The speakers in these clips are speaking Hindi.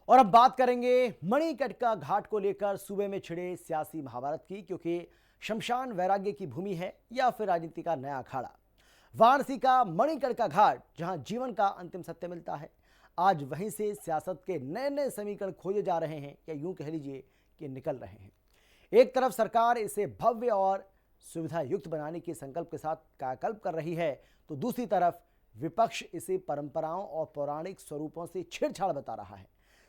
और अब बात करेंगे मणिकर्णिका घाट को लेकर सूबे में छिड़े सियासी महाभारत की, क्योंकि शमशान वैराग्य की भूमि है या फिर राजनीति का नया अखाड़ा। वाराणसी का मणिकर्णिका घाट, जहां जीवन का अंतिम सत्य मिलता है, आज वहीं से सियासत के नए नए समीकरण खोजे जा रहे हैं, या यूं कह लीजिए कि निकल रहे हैं। एक तरफ सरकार इसे भव्य और सुविधा युक्त बनाने के संकल्प के साथ कायाकल्प कर रही है, तो दूसरी तरफ विपक्ष इसे परंपराओं और पौराणिक स्वरूपों से छेड़छाड़ बता रहा है।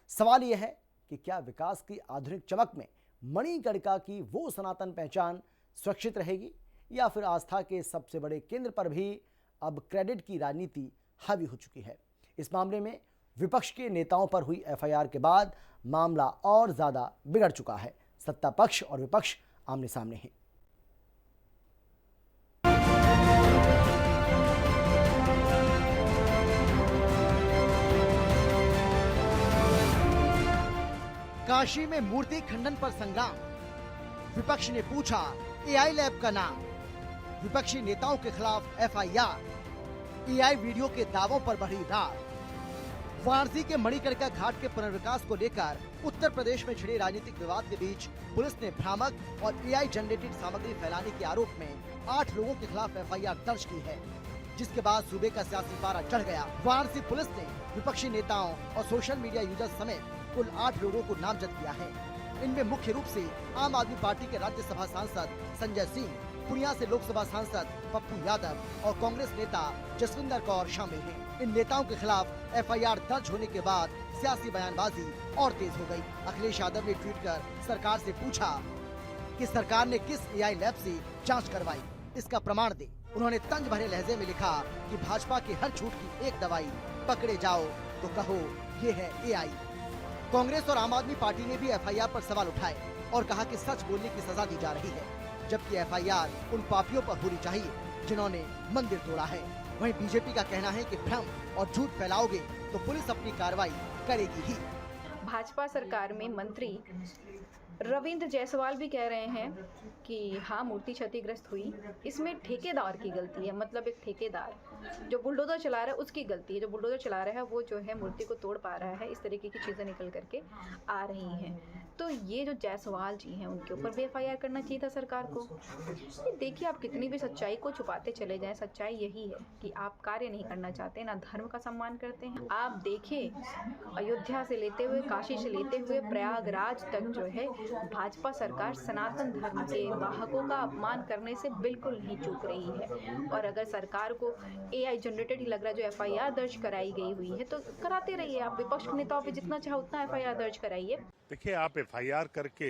सवाल यह है कि क्या विकास की आधुनिक चमक में मणिकर्णिका की वो सनातन पहचान सुरक्षित रहेगी, या फिर आस्था के सबसे बड़े केंद्र पर भी अब क्रेडिट की राजनीति हावी हो चुकी है। इस मामले में विपक्ष के नेताओं पर हुई एफआईआर के बाद मामला और ज्यादा बिगड़ चुका है। सत्ता पक्ष और विपक्ष आमने सामने हैं। काशी में मूर्ति खंडन पर संग्राम, विपक्ष ने पूछा एआई लैब का नाम। विपक्षी नेताओं के खिलाफ एफआईआर, एआई वीडियो के दावों पर बढ़ी रार। वाराणसी के मणिकर्णिका घाट के पुनर्विकास को लेकर उत्तर प्रदेश में छिड़े राजनीतिक विवाद के बीच पुलिस ने भ्रामक और एआई जनरेटेड सामग्री फैलाने के आरोप में 8 लोगों के खिलाफ एफआईआर दर्ज की है, जिसके बाद सूबे का सियासी पारा चढ़ गया। वाराणसी पुलिस ने विपक्षी नेताओं और सोशल मीडिया यूजर्स समेत कुल 8 लोगों को नामजद किया है। इनमें मुख्य रूप से आम आदमी पार्टी के राज्यसभा सांसद संजय सिंह, पूर्णिया से लोकसभा सांसद पप्पू यादव और कांग्रेस नेता जसविंदर कौर शामिल हैं। इन नेताओं के खिलाफ एफआईआर दर्ज होने के बाद सियासी बयानबाजी और तेज हो गई। अखिलेश यादव ने ट्वीट कर सरकार से पूछा कि सरकार ने किस एआई लैब से जांच करवाई, इसका प्रमाण दे। उन्होंने तंज भरे लहजे में लिखा कि भाजपा की हर झूठ की एक दवाई, पकड़े जाओ तो कहो ये है एआई। कांग्रेस और आम आदमी पार्टी ने भी एफआईआर पर सवाल उठाए और कहा कि सच बोलने की सजा दी जा रही है, जबकि एफआईआर उन पापियों पर होनी चाहिए जिन्होंने मंदिर तोड़ा है। वहीं बीजेपी का कहना है कि भ्रम और झूठ फैलाओगे तो पुलिस अपनी कार्रवाई करेगी ही। भाजपा सरकार में मंत्री रविंद्र जायसवाल भी कह रहे हैं कि हाँ, मूर्ति क्षतिग्रस्त हुई, इसमें ठेकेदार की गलती है। मतलब एक ठेकेदार जो बुलडोजर चला रहा है उसकी गलती है। जो बुलडोजर चला रहा है वो जो है मूर्ति को तोड़ पा रहा है। इस तरीके की चीज़ें निकल करके आ रही हैं। तो ये जो जायसवाल जी हैं उनके ऊपर भी एफआईआर करना चाहिए था सरकार को। देखिए, आप कितनी भी सच्चाई को छुपाते चले जाएं, सच्चाई यही है कि आप कार्य नहीं करना चाहते, ना धर्म का सम्मान करते हैं। आप देखें, अयोध्या से लेते हुए, काशी से लेते हुए प्रयागराज तक जो है भाजपा सरकार सनातन धर्म के वाहकों का अपमान करने से बिल्कुल नहीं चूक रही है। और अगर सरकार को एआई जनरेटेड ही लग रहा है जो एफआईआर दर्ज कराई गई हुई है, तो कराते रहिए। आप विपक्ष के नेताओं पे जितना चाहे उतना एफआईआर दर्ज कराइए। देखिए, आप एफआईआर करके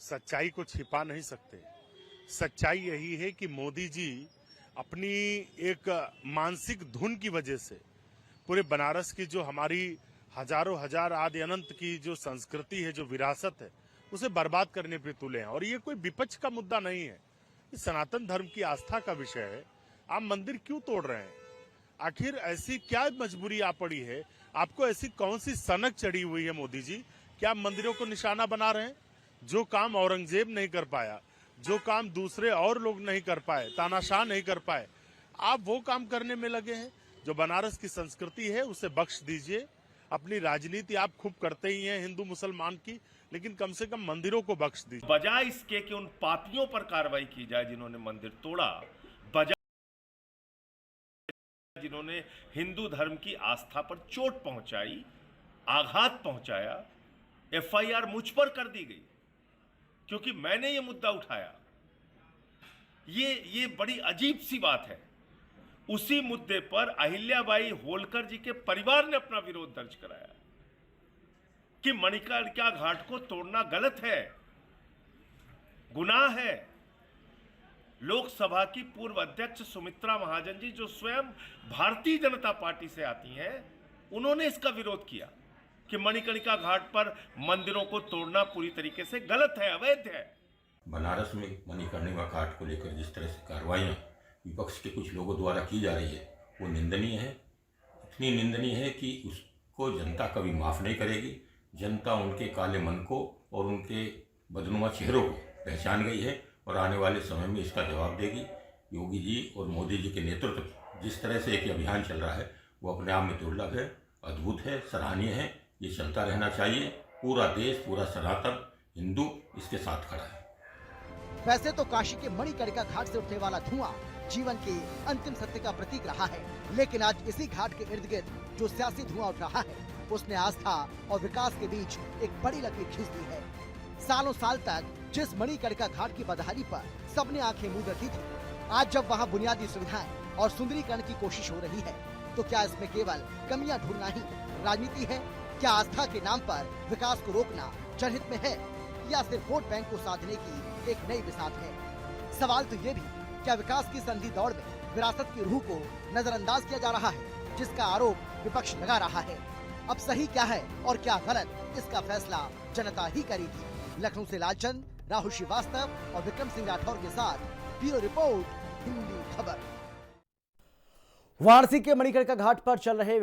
सच्चाई को छिपा नहीं सकते। सच्चाई यही है कि मोदी जी अपनी एक मानसिक धुन की वजह से पूरे बनारस की जो हमारी हजारों हजार आदि अनंत की जो संस्कृति है, जो विरासत है, उसे बर्बाद करने पे तुले हैं। और ये कोई विपक्ष का मुद्दा नहीं है, ये सनातन धर्म की आस्था का विषय है। आप मंदिर क्यों तोड़ रहे हैं? आखिर ऐसी क्या मजबूरी आ पड़ी है? आपको ऐसी कौन सी सनक चढ़ी हुई है मोदी जी? क्या आप मंदिरों को निशाना बना रहे हैं? जो काम औरंगजेब नहीं कर पाया, जो काम दूसरे और लोग नहीं कर पाए, तानाशाह नहीं कर पाए, आप वो काम करने में लगे हैं। जो बनारस की संस्कृति है उसे बख्श दीजिए। अपनी राजनीति आप खूब करते ही हैं हिंदू मुसलमान की, लेकिन कम से कम मंदिरों को बख्श दीजिए। बजाय इसके कि उन पापियों पर कार्रवाई की जाए जिन्होंने मंदिर तोड़ा, बजाय जिन्होंने हिंदू धर्म की आस्था पर चोट पहुंचाई, आघात पहुंचाया, एफआईआर मुझ पर कर दी गई क्योंकि मैंने ये मुद्दा उठाया। ये बड़ी अजीब सी बात है। उसी मुद्दे पर अहिल्याबाई होलकर जी के परिवार ने अपना विरोध दर्ज कराया कि मणिकर्णिका घाट को तोड़ना गलत है, गुनाह है। लोकसभा की पूर्व अध्यक्ष सुमित्रा महाजन जी, जो स्वयं भारतीय जनता पार्टी से आती हैं, उन्होंने इसका विरोध किया कि मणिकर्णिका घाट पर मंदिरों को तोड़ना पूरी तरीके से गलत है, अवैध है। बनारस में मणिकर्णिका घाट को लेकर जिस तरह से कार्रवाइयाँ विपक्ष के कुछ लोगों द्वारा की जा रही है, वो निंदनीय है। इतनी निंदनीय है कि उसको जनता कभी माफ़ नहीं करेगी। जनता उनके काले मन को और उनके बदनुमा चेहरों को पहचान गई है और आने वाले समय में इसका जवाब देगी। योगी जी और मोदी जी के नेतृत्व में जिस तरह से एक अभियान चल रहा है, वो अपने आप में दुर्लभ है, अद्भुत है, सराहनीय है। ये चलता रहना चाहिए। पूरा देश, पूरा सनातन हिंदू इसके साथ खड़ा है। वैसे तो काशी के मणिकर्णिका घाट से उठने वाला धुआं जीवन के अंतिम सत्य का प्रतीक रहा है, लेकिन आज इसी घाट के इर्द गिर्द जो सियासी धुआं उठ रहा है, उसने आस्था और विकास के बीच एक बड़ी लकीर खींच दी है। सालों साल तक जिस मणिकर्णिका घाट की बदहाली पर सबने आंखें मूंद रखी थी, आज जब वहां बुनियादी सुविधाएं और सुंदरीकरण की कोशिश हो रही है, तो क्या इसमें केवल कमियां ढूंढना ही राजनीति है? क्या आस्था के नाम पर विकास को रोकना जनहित में है, या सिर्फ वोट बैंक को साधने की एक नई बिसात है? सवाल तो ये भी, क्या विकास की संधि दौड़ में विरासत की रूह को नजरअंदाज किया जा रहा है, जिसका आरोप विपक्ष लगा रहा है? अब सही क्या है और क्या गलत, इसका फैसला जनता ही करेगी। लखनऊ से लालचंद, राहुल श्रीवास्तव और विक्रम सिंह राठौर के साथ ब्यूरो रिपोर्ट, हिंदी खबर। वाराणसी के मणिकर्णिका घाट पर चल रहे